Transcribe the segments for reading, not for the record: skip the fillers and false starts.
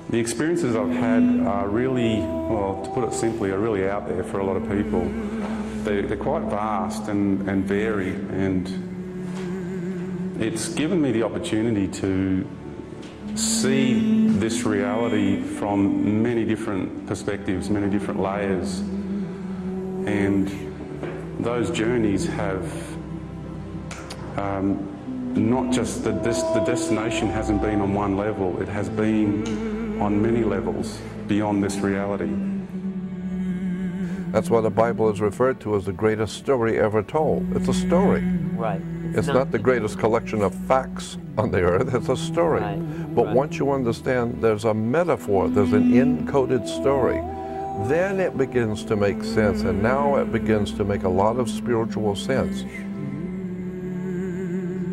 The experiences I've had are really, well, to put it simply, are really out there for a lot of people. They're quite vast and varied, and it's given me the opportunity to see this reality from many different perspectives, many different layers. And those journeys have not just the destination hasn't been on one level, it has been on many levels beyond this reality. That's why the Bible is referred to as the greatest story ever told. It's a story. Right. It's not the greatest collection of facts on the earth, it's a story. Right. But once you understand there's a metaphor, there's an encoded story, then it begins to make sense, and now it begins to make a lot of spiritual sense.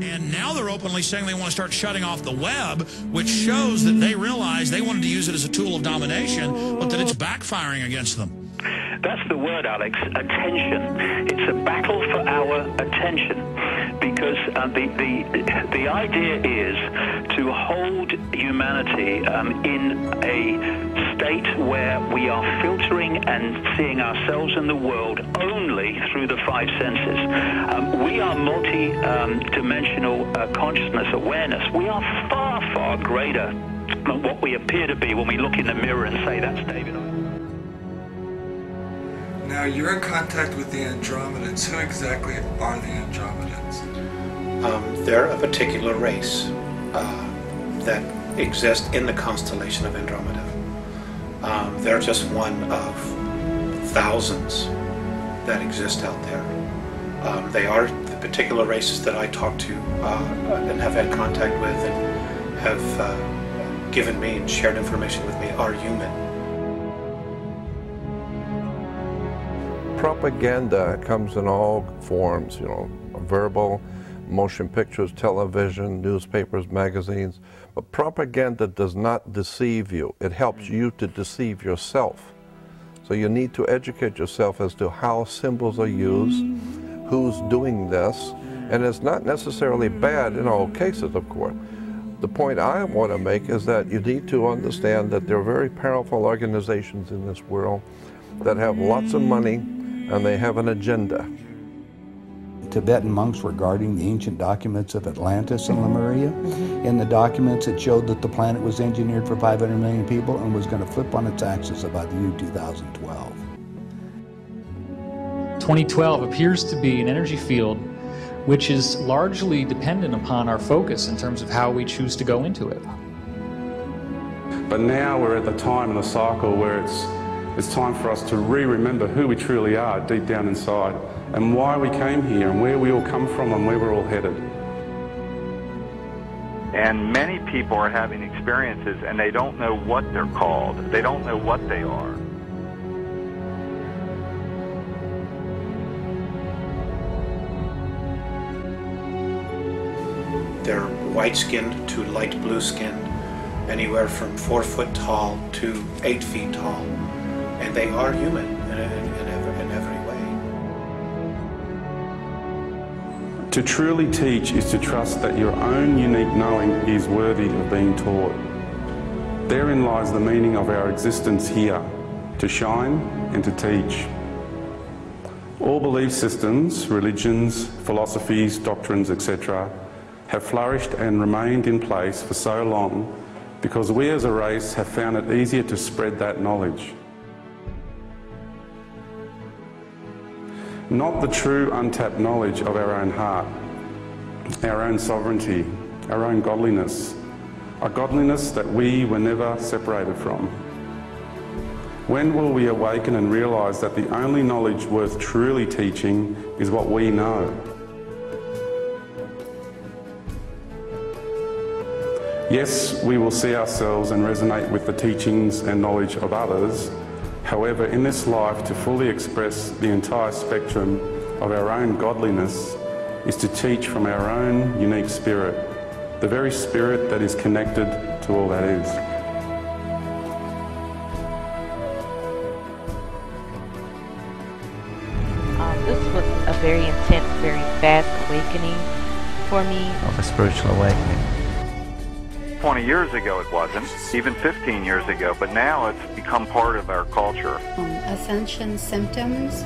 And now they're openly saying they want to start shutting off the web, which shows that they realize they wanted to use it as a tool of domination, but that it's backfiring against them. That's the word, Alex, attention. It's a battle for our attention, because the idea is to hold humanity in a state where we are filtering and seeing ourselves and the world only through the five senses. We are multi-dimensional consciousness awareness. We are far, far greater than what we appear to be when we look in the mirror and say, that's David. Now, you're in contact with the Andromedans. Who exactly are the Andromedans? They're a particular race that exists in the constellation of Andromeda. They're just one of thousands that exist out there. They are the particular races that I talk to and have had contact with and have given me and shared information with me are human. Propaganda comes in all forms, you know, verbal, motion pictures, television, newspapers, magazines. But propaganda does not deceive you. It helps you to deceive yourself. So you need to educate yourself as to how symbols are used, who's doing this, and it's not necessarily bad in all cases, of course. The point I want to make is that you need to understand that there are very powerful organizations in this world that have lots of money, and they have an agenda. Tibetan monks were guarding the ancient documents of Atlantis and Lemuria. In the documents, it showed that the planet was engineered for 500 million people and was going to flip on its axis about the year 2012. 2012 appears to be an energy field which is largely dependent upon our focus in terms of how we choose to go into it. But now we're at the time in the cycle where it's time for us to remember who we truly are deep down inside, and why we came here, and where we all come from, and where we're all headed. And many people are having experiences and they don't know what they're called. They don't know what they are. They're white-skinned to light blue-skinned, anywhere from 4 foot tall to 8 feet tall. And they are human in every way. To truly teach is to trust that your own unique knowing is worthy of being taught. Therein lies the meaning of our existence here, to shine and to teach. All belief systems, religions, philosophies, doctrines, etc., have flourished and remained in place for so long because we as a race have found it easier to spread that knowledge. Not the true untapped knowledge of our own heart, our own sovereignty, our own godliness, a godliness that we were never separated from. When will we awaken and realize that the only knowledge worth truly teaching is what we know? Yes, we will see ourselves and resonate with the teachings and knowledge of others. However, in this life, to fully express the entire spectrum of our own godliness is to teach from our own unique spirit, the very spirit that is connected to all that is. This was a very intense, very fast awakening for me. Of a spiritual awakening. 20 years ago it wasn't, even 15 years ago, but now it's become part of our culture. Ascension symptoms.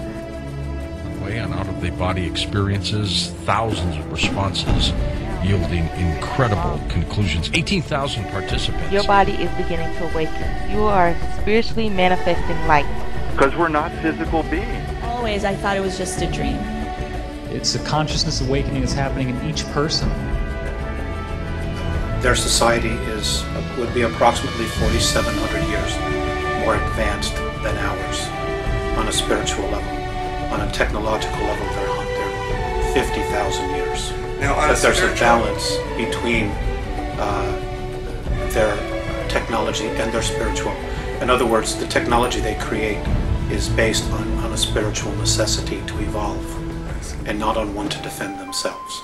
And out-of-the-body experiences, thousands of responses, yielding incredible conclusions. 18,000 participants. Your body is beginning to awaken. You are spiritually manifesting light. Because we're not physical beings. Always, I thought it was just a dream. It's a consciousness awakening that's happening in each person. Their society would be approximately 4,700 years more advanced than ours on a spiritual level. On a technological level, they're 50,000 years. Now, but there's a balance between their technology and their spiritual. In other words, the technology they create is based on a spiritual necessity to evolve and not on one to defend themselves.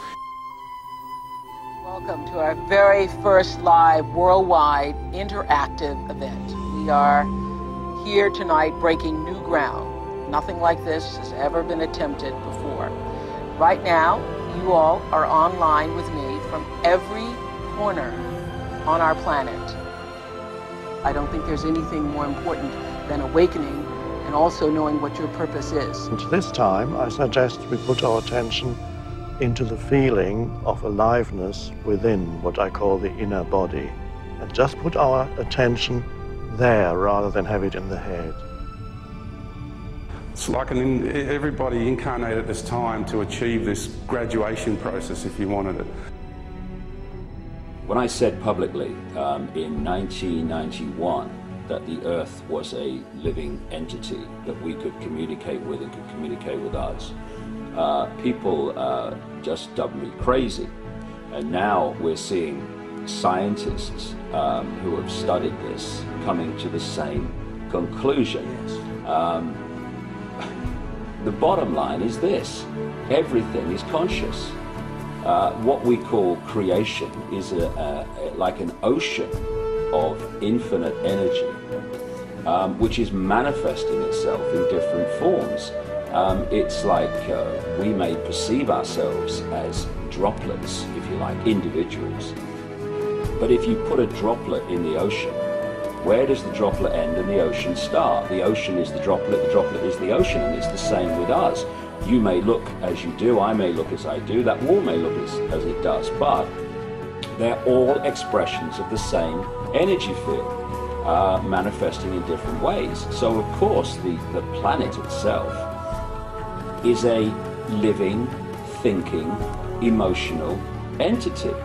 Welcome to our very first live worldwide interactive event. We are here tonight breaking new ground. Nothing like this has ever been attempted before. Right now, you all are online with me from every corner on our planet. I don't think there's anything more important than awakening and also knowing what your purpose is. And this time, I suggest we put our attention into the feeling of aliveness within what I call the inner body. And just put our attention there rather than have it in the head. It's like everybody incarnated at this time to achieve this graduation process, if you wanted it. When I said publicly in 1991 that the Earth was a living entity that we could communicate with and could communicate with us, people just dubbed me crazy. And now we're seeing scientists who have studied this coming to the same conclusion. The bottom line is this: everything is conscious. What we call creation is like an ocean of infinite energy, which is manifesting itself in different forms. It's like we may perceive ourselves as droplets, if you like, individuals. But if you put a droplet in the ocean, where does the droplet end and the ocean start? The ocean is the droplet is the ocean, and it's the same with us. You may look as you do, I may look as I do, that wall may look as it does, but they're all expressions of the same energy field, manifesting in different ways. So of course the planet itself is a living, thinking, emotional entity.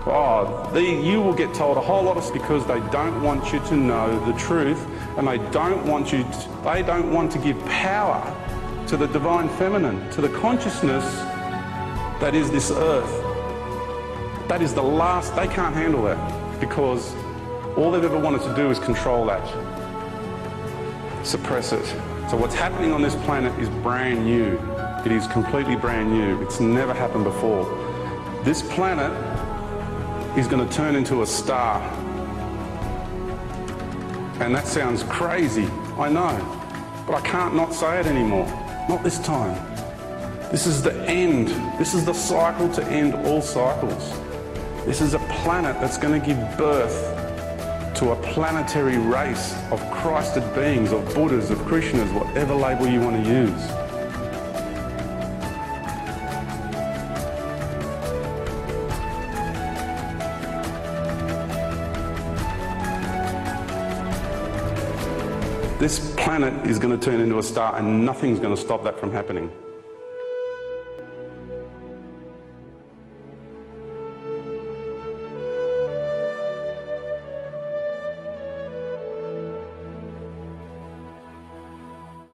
You will get told a whole lot of because they don't want you to know the truth, and they don't want to give power to the divine feminine, to the consciousness that is this earth. That is the last, they can't handle that, because all they've ever wanted to do is control that, suppress it. So what's happening on this planet is brand new. It is completely brand new. It's never happened before. This planet is going to turn into a star. And that sounds crazy, I know, but I can't not say it anymore. Not this time. This is the end. This is the cycle to end all cycles. This is a planet that's going to give birth to a planetary race of Christed beings, of Buddhas, of Krishnas, whatever label you want to use. This planet is going to turn into a star, and nothing's going to stop that from happening.